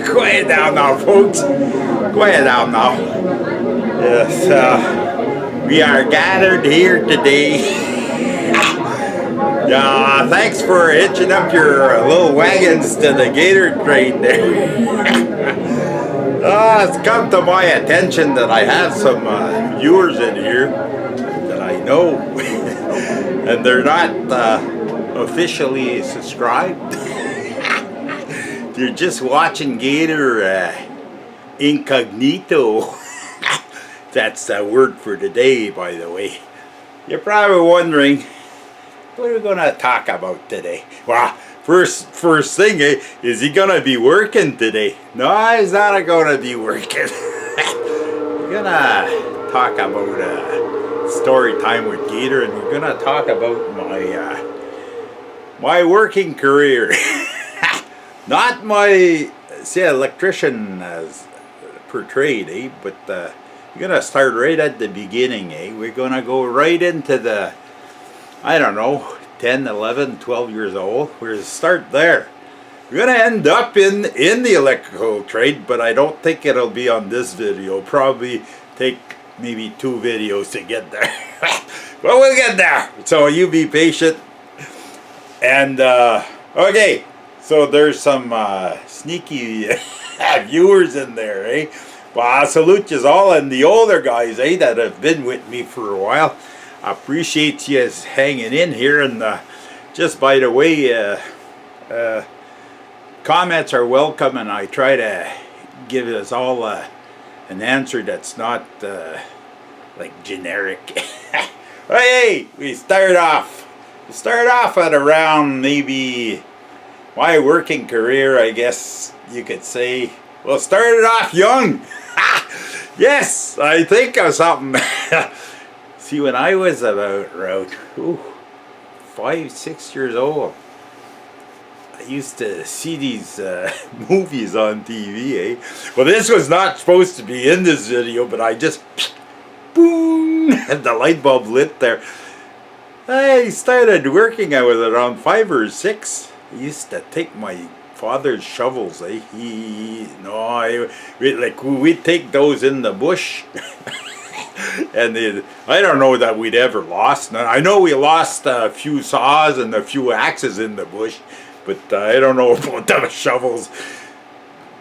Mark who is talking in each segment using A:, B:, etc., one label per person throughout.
A: Quiet down now, folks. Quiet down now. Yes, we are gathered here today. Thanks for hitching up your little wagons to the gator train there. It's come to my attention that I have some viewers in here that I know, and they're not officially subscribed. They're just watching Gator incognito. That's the word for today, by the way. You're probably wondering, what are we going to talk about today? Well, first thing, is he going to be working today? No, he's not going to be working. We're going to talk about story time with Gator, and we're going to talk about my working career. Not my, electrician as portrayed, but we're going to start right at the beginning, We're going to go right into the, I don't know, 10, 11, 12 years old. We're going to start there. We're going to end up in the electrical trade, but I don't think it'll be on this video. Probably take maybe 2 videos to get there. But we'll get there. So you be patient. And, okay. So there's some sneaky viewers in there, Well, I salute you all, and the older guys, that have been with me for a while. I appreciate you hanging in here, and just by the way, comments are welcome, and I try to give us all an answer that's not like generic. Hey, we start off at around maybe my working career, I guess you could say. Well, started off young. Yes, I think of something. See, when I was about 5, 6 years old, I used to see these movies on TV, Well, this was not supposed to be in this video, but I just, boom, and the light bulb lit there. I started working, I was around 5 or 6. I used to take my father's shovels, we'd take those in the bush. And I don't know that we'd ever lost. I know we lost a few saws and a few axes in the bush, but I don't know about the shovels.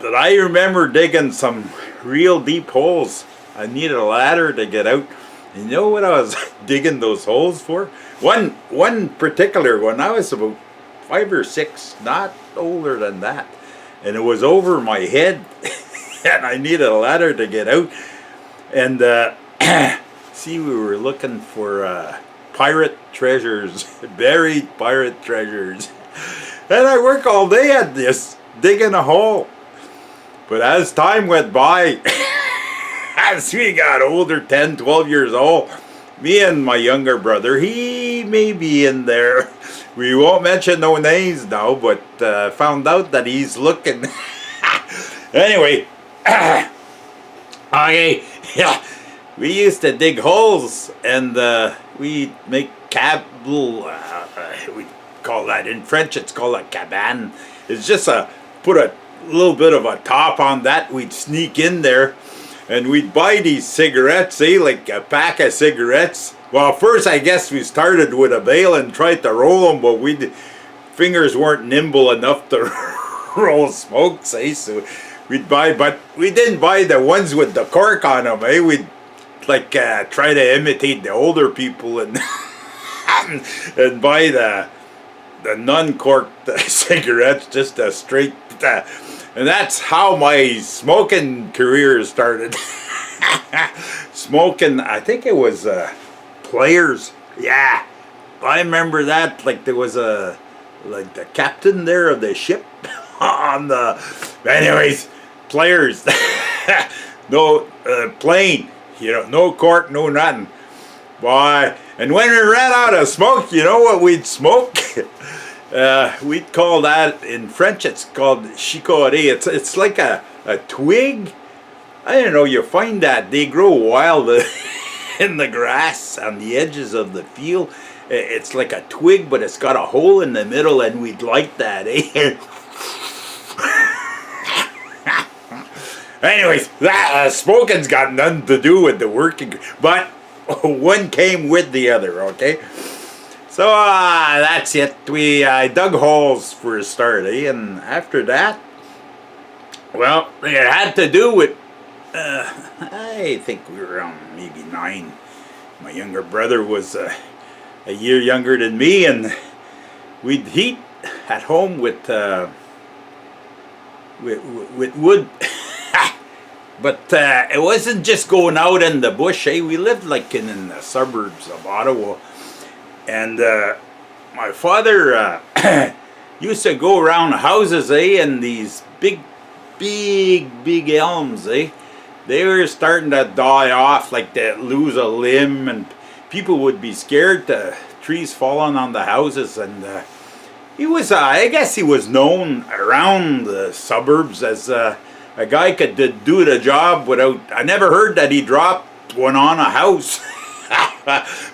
A: But I remember digging some real deep holes. I needed a ladder to get out. You know what I was digging those holes for? One particular one, I was about 5 or 6, not older than that. And it was over my head, and I needed a ladder to get out. And see, we were looking for pirate treasures, buried pirate treasures. And I work all day at this, digging a hole. But as time went by, as we got older, 10, 12 years old, me and my younger brother, he may be in there. We won't mention no names now, but found out that he's looking. Anyway, okay, yeah. We used to dig holes, and we make we call that, in French it's called a cabane. It's just put a little bit of a top on that. We'd sneak in there, and we'd buy these cigarettes, like a pack of cigarettes. Well, first I guess we started with a bale and tried to roll them, but fingers weren't nimble enough to roll smokes, so we'd buy, but we didn't buy the ones with the cork on them, We'd try to imitate the older people and and buy the non-corked cigarettes, just a straight, and that's how my smoking career started. Smoking, I think it was Players. Yeah, I remember that. There was the captain there of the ship on the. Anyways, Players. No plane. No cork, no nothing. Boy, and when we ran out of smoke, you know what we'd smoke? We'd call that, in French it's called chicorée. It's like a twig. I don't know, you find that they grow wild in the grass on the edges of the field, It's like a twig, but it's got a hole in the middle, and we'd like that, eh? Anyways, that smoking's got nothing to do with the working, but one came with the other, okay? So that's it. We dug holes for a start, eh? And after that, well, it had to do with, I think we were around maybe 9. My younger brother was a year younger than me, and we'd heat at home with wood. But it wasn't just going out in the bush, eh? We lived like in the suburbs of Ottawa. And my father used to go around houses, eh? And these big elms, eh? They were starting to die off, like they lose a limb, and people would be scared to trees falling on the houses. And he was, I guess he was known around the suburbs as a guy could do the job without, I never heard that he dropped one on a house.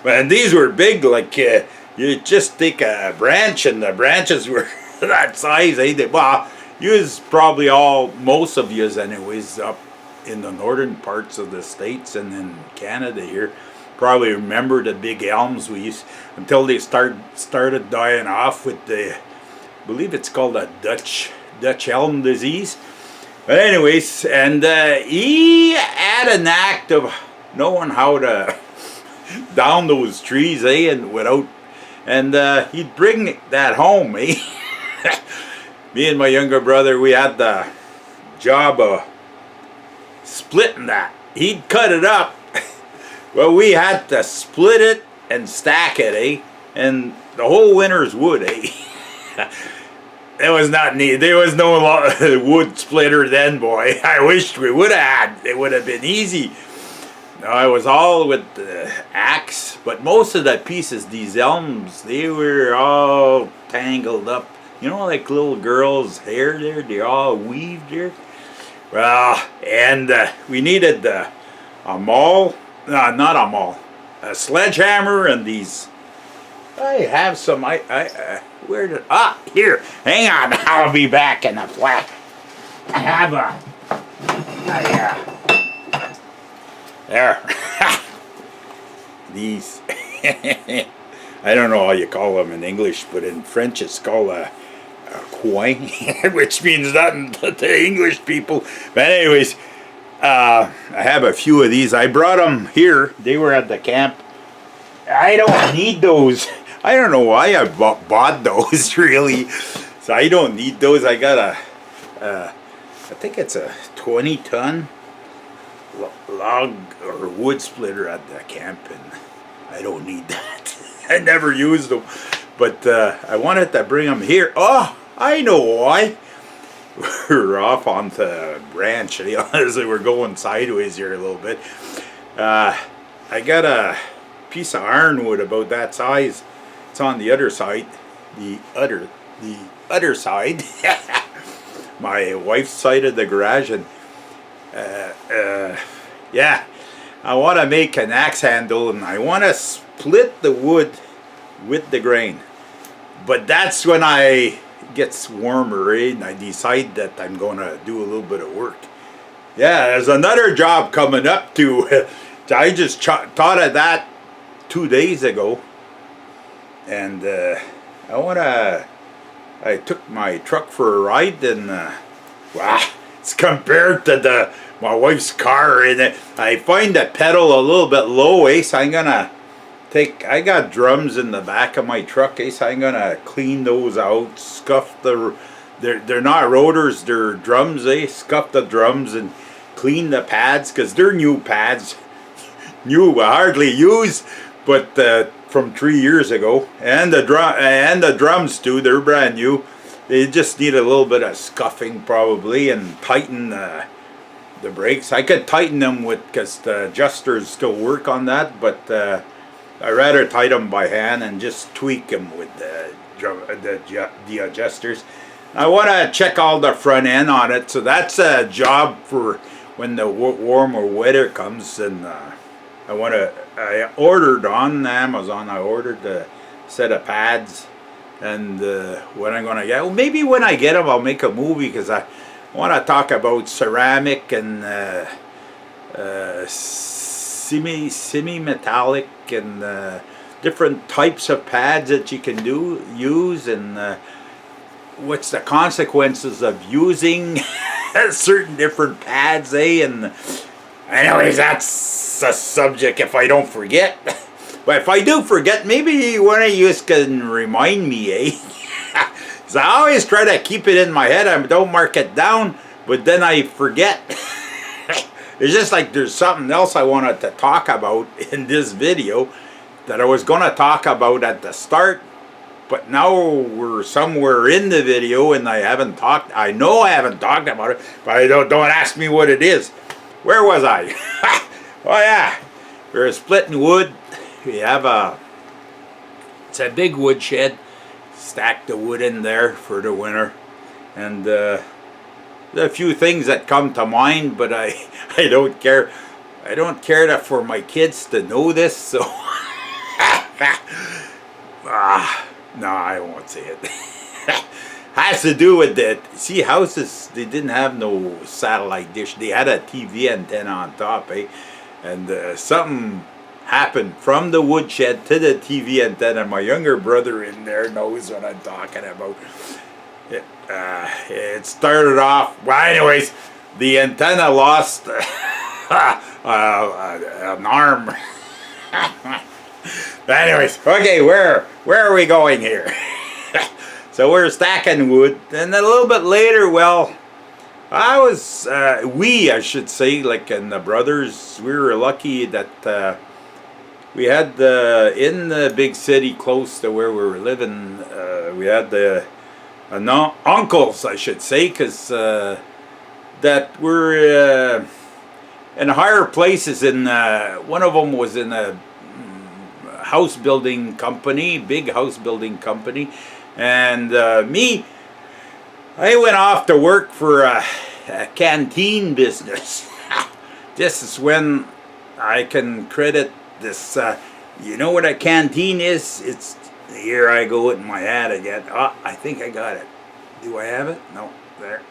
A: And these were big, like you just take a branch and the branches were that size, eh? Well, probably most of yous anyways, up in the northern parts of the States and in Canada here, probably remember the big elms we used, until they started dying off with the, I believe it's called a Dutch elm disease. But anyways, and he had an act of knowing how to down those trees, eh? And he'd bring that home, eh? Me and my younger brother, we had the job of splitting that. He'd cut it up. Well, we had to split it and stack it, eh? And the whole winter's wood, eh? It was not neat. There was no wood splitter then, boy. I wished we would have had. It would have been easy. No, I was all with the axe, but most of the pieces, these elms, they were all tangled up. You know, like little girls' hair there, they're all weaved there. Well, and we needed a maul, not a maul, a sledgehammer, and these. I have some. Where did? Here. Hang on. I'll be back in a flash. I have there. These. I don't know how you call them in English, but in French it's called a coin, which means nothing to the English people. But anyways, I have a few of these. I brought them here. They were at the camp. I don't need those. I don't know why I bought those, really. So I don't need those. I got I think it's a 20-ton log or wood splitter at the camp, and I don't need that. I never used them. But I wanted to bring them here. Oh, I know why. We're off onto a branch. Honestly, we're going sideways here a little bit. I got a piece of ironwood about that size. It's on the other side. The other side. My wife's side of the garage, and yeah, I want to make an axe handle, and I want to split the wood with the grain. But that's when it gets warmer, eh? And I decide that I'm going to do a little bit of work. Yeah, there's another job coming up too. I just thought of that 2 days ago. And I took my truck for a ride, and wow, it's compared to my wife's car, and I find the pedal a little bit low, eh? So I'm gonna I got drums in the back of my truck, eh? So I'm gonna clean those out, scuff they're not rotors, they're drums, eh? Scuff the drums and clean the pads, because they're new pads, new, hardly used, but from 3 years ago, and the drums too, they're brand new. They just need a little bit of scuffing probably, and tighten the brakes. I could tighten them because the adjusters still work on that, but I rather tighten them by hand and just tweak them with the adjusters. I want to check all the front end on it, so that's a job for when the warmer weather comes. And I ordered on Amazon. I ordered set of pads. And when I'm gonna get, well, maybe when I get them, I'll make a movie, because I want to talk about ceramic and semi-metallic and different types of pads that you can use, and what's the consequences of using certain different pads, And anyways, that's a subject if I don't forget. But if I do forget, maybe one of you can remind me, So I always try to keep it in my head. I don't mark it down, but then I forget. It's just like there's something else I wanted to talk about in this video that I was going to talk about at the start, but now we're somewhere in the video and I haven't talked. I know I haven't talked about it, but I don't ask me what it is. Where was I? Oh yeah, we're splitting wood. We have it's a big wood shed. Stack the wood in there for the winter, and there's a few things that come to mind, but I don't care. I don't care that for my kids to know this, so no, I won't say it. Has to do with that. See, houses, they didn't have no satellite dish. They had a TV antenna on top, and something happened from the woodshed to the TV antenna. My younger brother in there knows what I'm talking about. It started off, well, anyways, the antenna lost an arm. Anyways, okay, where are we going here? So we're stacking wood, and then a little bit later, well, I should say, like, and the brothers, we were lucky that we had in the big city close to where we were living, we had uncles, I should say, because that were in higher places. One of them was in a house building company, big house building company, and me, I went off to work for a canteen business. This is when I can credit this. You know what a canteen is? It's, here I go with my hat again. Oh, I think I got it. Do I have it? No, there.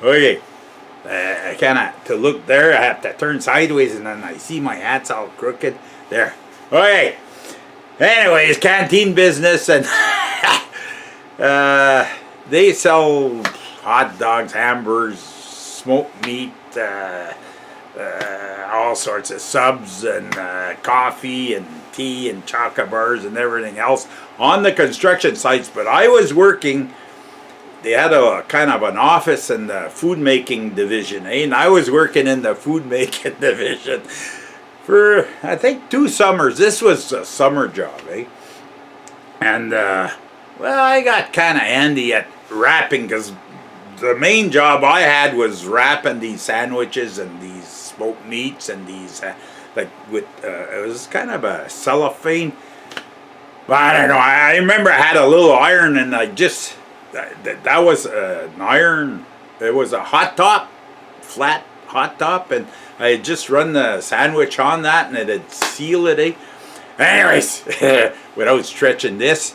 A: Okay. I kinda, to look there, I have to turn sideways, and then I see my hat's all crooked. There. Okay. Anyways, canteen business, and they sell hot dogs, hamburgers, smoked meat, all sorts of subs, and coffee and tea and chocolate bars and everything else on the construction sites. But I was working, they had a kind of an office in the food making division, and I was working in the food making division for, I think, 2 summers. This was a summer job, and well, I got kind of handy at wrapping, because the main job I had was wrapping these sandwiches and these smoked meats and these like with it was kind of a cellophane. But I don't know. I remember I had a little iron, and I just that was an iron. It was a hot top, flat hot top, and I had just run the sandwich on that, and it'd seal it. Anyways, without stretching this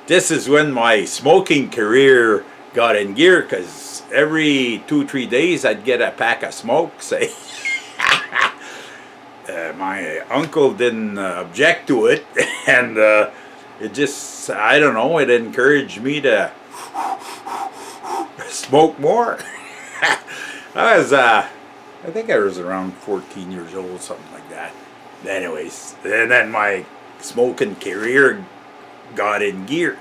A: is when my smoking career got in gear, because every 2-3 days I'd get a pack of smokes. My uncle didn't object to it, and it just, I don't know, it encouraged me to smoke more. I think I was around 14 years old, something like that. Anyways, and then my smoking career got in gear.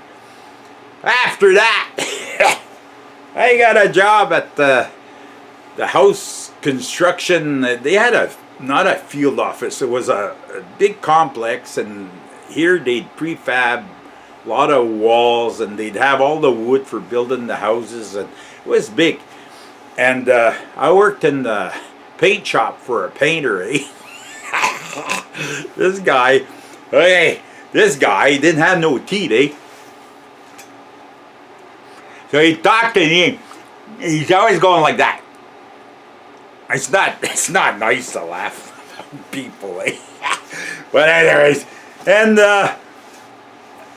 A: After that, I got a job at the house construction. They had not a field office, it was a big complex, and here they'd prefab a lot of walls, and they'd have all the wood for building the houses, and it was big. And I worked in the paint shop for a painter. This guy didn't have no teeth. So he talked to me. He's always going like that. It's not nice to laugh at people. But anyways, and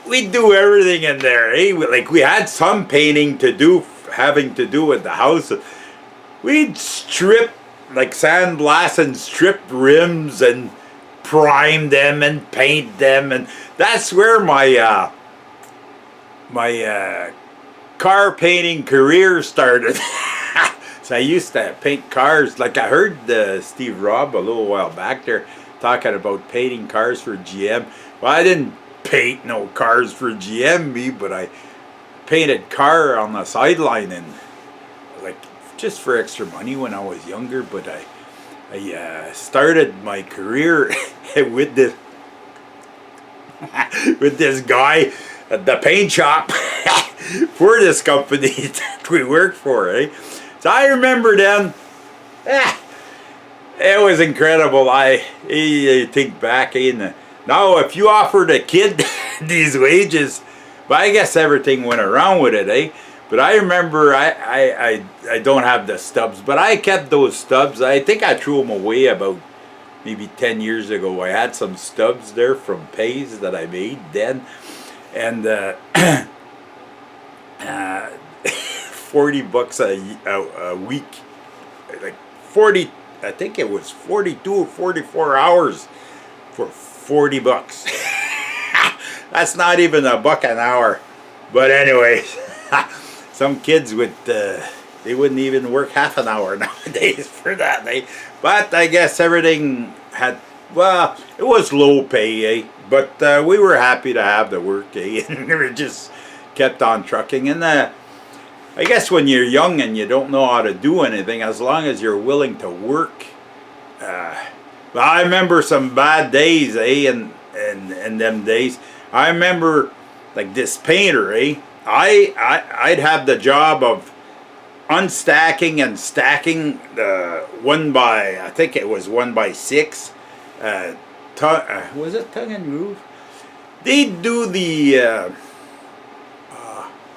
A: we do everything in there. Eh? Like we had some painting to do, having to do with the house. We'd strip, like sandblast and strip rims and prime them and paint them, and that's where my car painting career started. So I used to paint cars. Like I heard Steve Robb a little while back there talking about painting cars for GM. Well, I didn't paint no cars for GM, but I painted car on the sideline and like just for extra money when I was younger. But I started my career with this guy at the paint shop for this company that we worked for. Eh? So I remember then. It was incredible. I think back in now, if you offered a kid these wages, but I guess everything went around with it, eh? But I remember I don't have the stubs, but I kept those stubs. I think I threw them away about maybe 10 years ago. I had some stubs there from pays that I made then, and $40 a week, like 40. I think it was 42 or 44 hours for $40. That's not even $1 an hour. But anyways, some kids would they wouldn't even work half an hour nowadays for that. But I guess everything had, well, it was low pay, eh? But we were happy to have the work, eh? And we just kept on trucking. And I guess when you're young and you don't know how to do anything, as long as you're willing to work. Well, I remember some bad days, eh, in them days. I remember, like this painter, eh, I'd have the job of unstacking and stacking the I think it was 1x6. Was it tongue and groove? They'd do the,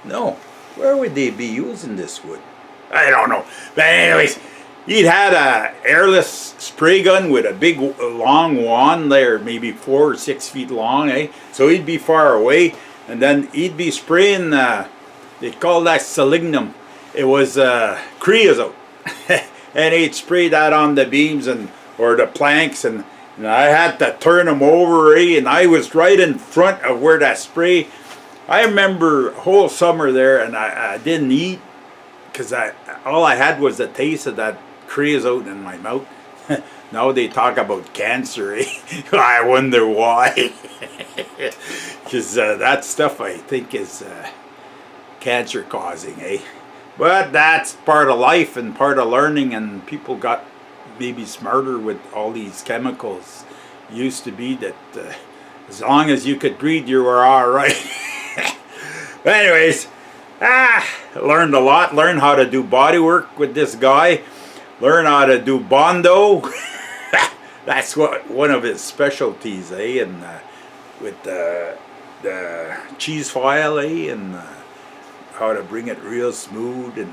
A: no. Where would they be using this wood? I don't know. But anyways, he'd had a airless spray gun with a big long wand there, maybe 4 or 6 feet long, eh? So he'd be far away, and then he'd be spraying, they call that selenium. It was creosote. And he'd spray that on the beams or the planks, and I had to turn them over, eh? And I was right in front of where that spray. I remember whole summer there, and I didn't eat because all I had was the taste of that creosote in my mouth. Now they talk about cancer, eh? I wonder why. Because that stuff I think is cancer causing, eh? But that's part of life and part of learning, and people got maybe smarter with all these chemicals. Used to be that as long as you could breathe, you were all right. But anyways, learned a lot. Learned how to do body work with this guy. Learned how to do Bondo. That's one of his specialties, eh? And with the cheese file, eh? And how to bring it real smooth, and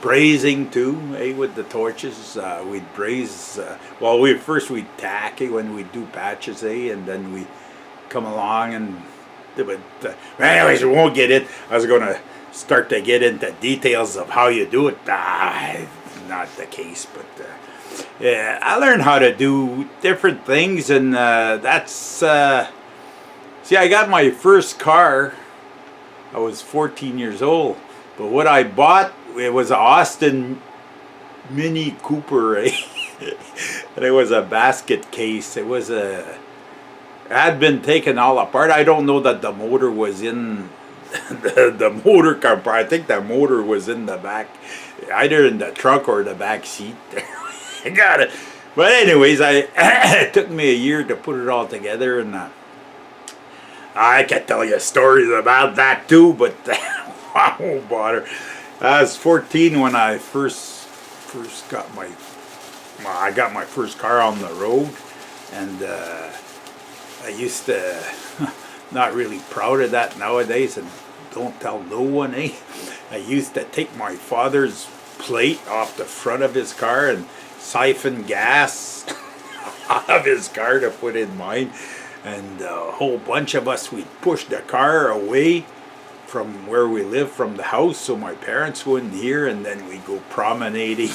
A: brazing too, eh? With the torches, we'd braise. Well, we'd tack, eh? When we do patches, eh? And then we come along and. But anyways, we won't get it. I was going to start to get into details of how you do it. Not the case, but yeah, I learned how to do different things, and that's see, I got my first car. I was 14 years old, but what I bought, it was an Austin Mini Cooper, eh? And it was a basket case. It was had been taken all apart. I don't know that the motor was in the motor car. I think the motor was in the back, either in the trunk or the back seat there. I got it. But anyways, it took me a year to put it all together, and I can tell you stories about that too, but I won't bother. I was 14 when I first got I got my first car on the road, and I used to, not really proud of that nowadays, and don't tell no one, eh? I used to take my father's plate off the front of his car and siphon gas of his car to put in mine. And a whole bunch of us, we'd push the car away from where we live, from the house, so my parents wouldn't hear, and then we'd go promenading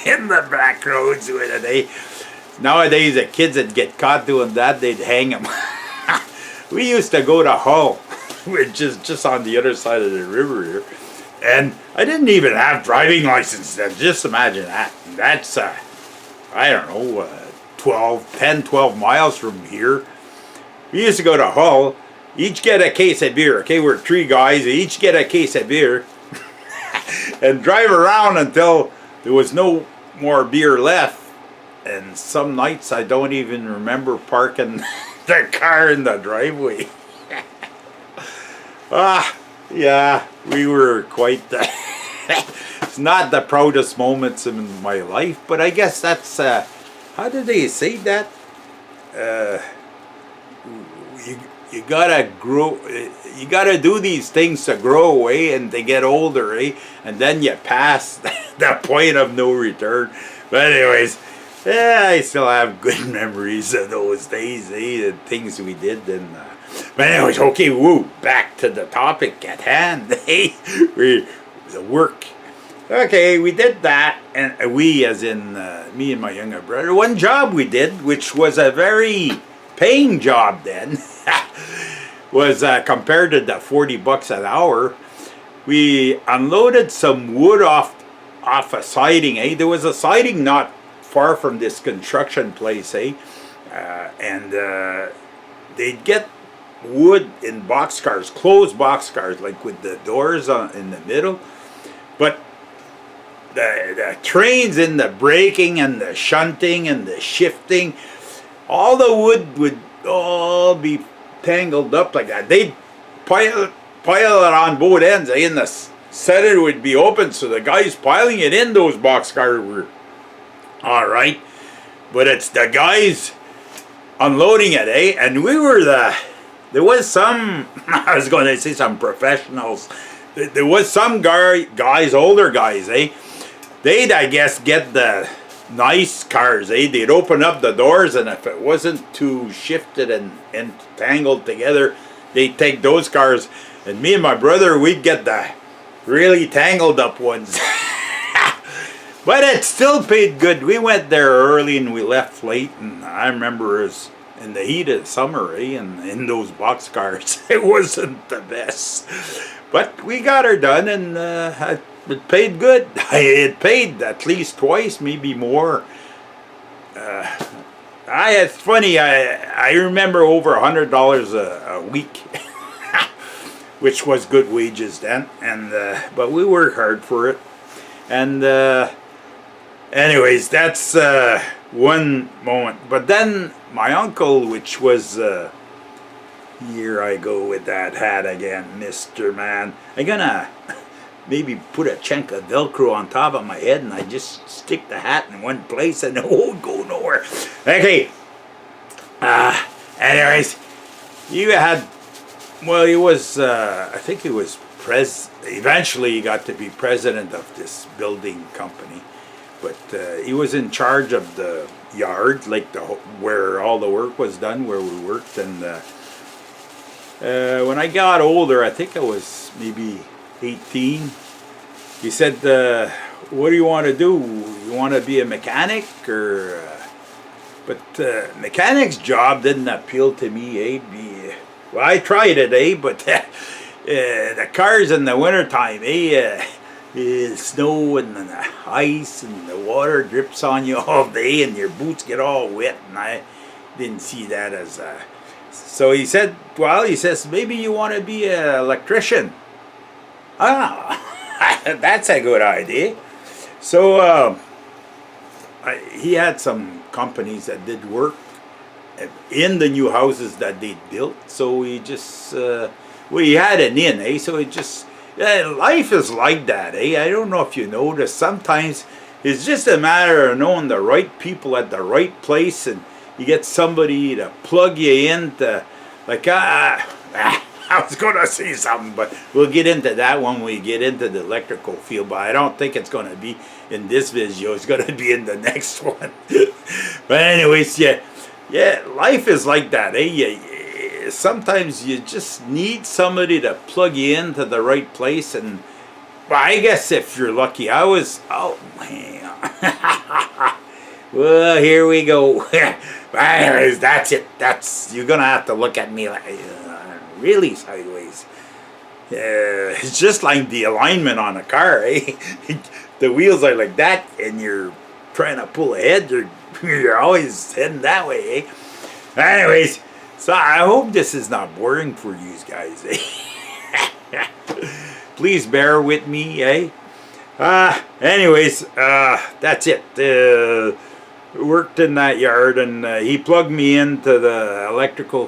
A: in the back roads with it, eh? Nowadays, the kids that get caught doing that, they'd hang them. We used to go to Hull, which is just on the other side of the river here. And I didn't even have driving license then. Just imagine that. That's, I don't know, 12 miles from here. We used to go to Hull, each get a case of beer. Okay, we're 3 guys, each get a case of beer. And drive around until there was no more beer left. And some nights I don't even remember parking the car in the driveway. Yeah, we were quite... it's not the proudest moments in my life, but I guess that's... how did they say that? You gotta grow... You gotta do these things to grow away and to get older, eh? And then you pass the point of no return. But anyways... yeah, I still have good memories of those days, eh? The things we did. And, but anyways, okay, back to the topic at hand, eh? The work. Okay, we did that, and we, as in me and my younger brother, one job we did, which was a very paying job then, was compared to the $40 an hour. We unloaded some wood off a siding, eh? There was a siding not far from this construction place, eh? And they'd get wood in boxcars, closed boxcars, like with the doors in the middle. But the trains in the braking and the shunting and the shifting, all the wood would all be tangled up like that. They'd pile it on both ends, eh? And the center would be open, so the guys piling it in those boxcars were all right, but it's the guys unloading it, eh? And we were there was some, I was going to say some professionals, there was some guys, older guys, eh? They'd, I guess, get the nice cars, eh? They'd open up the doors, and if it wasn't too shifted and tangled together, they'd take those cars. And me and my brother, we'd get the really tangled up ones. But it still paid good. We went there early and we left late, and I remember it was in the heat of summer, eh? And in those boxcars, it wasn't the best. But we got her done, and it paid good. It paid at least twice, maybe more. It's funny, I remember over $100 a week, which was good wages then. And but we worked hard for it. And anyways, that's one moment. But then my uncle, which was, here I go with that hat again, Mr. Man. I'm gonna maybe put a chunk of Velcro on top of my head, and I just stick the hat in one place and it won't go nowhere. Okay. Anyways, you had, well, he was, I think he was eventually he got to be president of this building company. But he was in charge of the yard, like where all the work was done, where we worked. And when I got older, I think I was maybe 18, he said, what do you want to do? You want to be a mechanic? Or but mechanic's job didn't appeal to me, eh? Well, I tried it, eh? But the cars in the wintertime, eh? Snow and the ice and the water drips on you all day and your boots get all wet, and I didn't see that as so he said, well, he says, maybe you want to be an electrician. That's a good idea. So he had some companies that did work in the new houses that they built, so he just well, he had an in, eh? So it just, life is like that, eh? I don't know if you notice, sometimes it's just a matter of knowing the right people at the right place, and you get somebody to plug you in to, like, I was going to say something, but we'll get into that when we get into the electrical field. But I don't think it's going to be in this video. It's going to be in the next one. But anyways, yeah, life is like that, eh? Sometimes you just need somebody to plug you into the right place. And well, I guess if you're lucky, oh man. Well, here we go. Anyways, that's it. You're going to have to look at me like really sideways. It's just like the alignment on a car, eh? The wheels are like that, and you're trying to pull ahead. You're always heading that way, eh? Anyways, so I hope this is not boring for you guys, eh? Please bear with me, eh? Anyways, that's it. Worked in that yard, and he plugged me into the electrical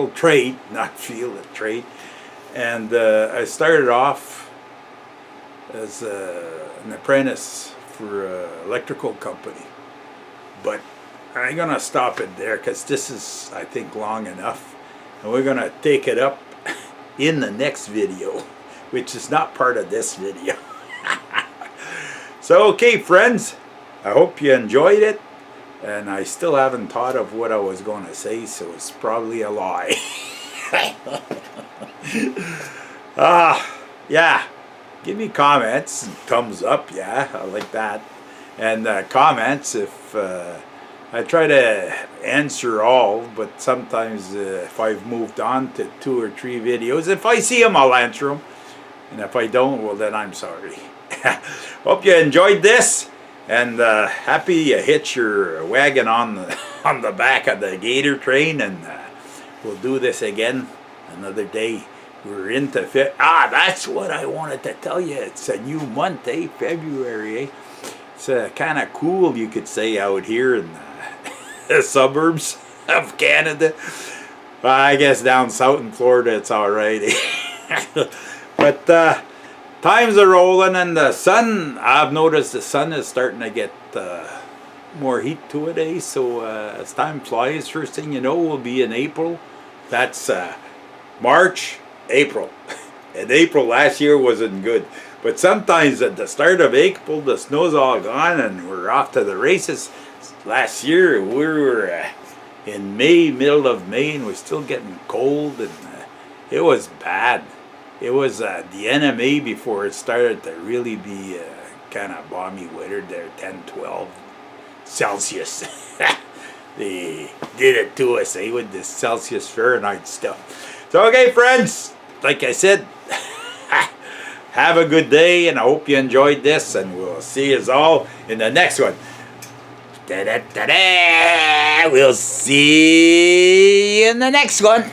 A: trade, not field, a trade. And I started off as an apprentice for an electrical company. But I'm going to stop it there because this is, I think, long enough. And we're going to take it up in the next video, which is not part of this video. So, okay, friends, I hope you enjoyed it. And I still haven't thought of what I was going to say, so it's probably a lie. Yeah. Give me comments, thumbs up, yeah, I like that. And comments if I try to answer all, but sometimes if I've moved on to 2 or 3 videos, if I see them, I'll answer them. And if I don't, well, then I'm sorry. Hope you enjoyed this. And happy you hit your wagon on the back of the gator train, and we'll do this again another day. We're into that's what I wanted to tell you. It's a new month, eh? February, eh? It's kind of cool, you could say, out here in the suburbs of Canada. Well, I guess down south in Florida it's all right, eh? But times are rolling, and the sun, I've noticed the sun is starting to get more heat to it, eh? So as time flies, first thing you know, we'll be in April. That's March, April. And April last year wasn't good. But sometimes at the start of April, the snow's all gone, and we're off to the races. Last year, we were in May, middle of May, and we're still getting cold, and it was bad. It was the NMA before it started to really be kind of balmy weather there, 10, 12 Celsius. They did it to us, eh, with this Celsius Fahrenheit stuff. So, okay, friends, like I said, have a good day, and I hope you enjoyed this, and we'll see you all in the next one. Da-da-da-da! We'll see you in the next one.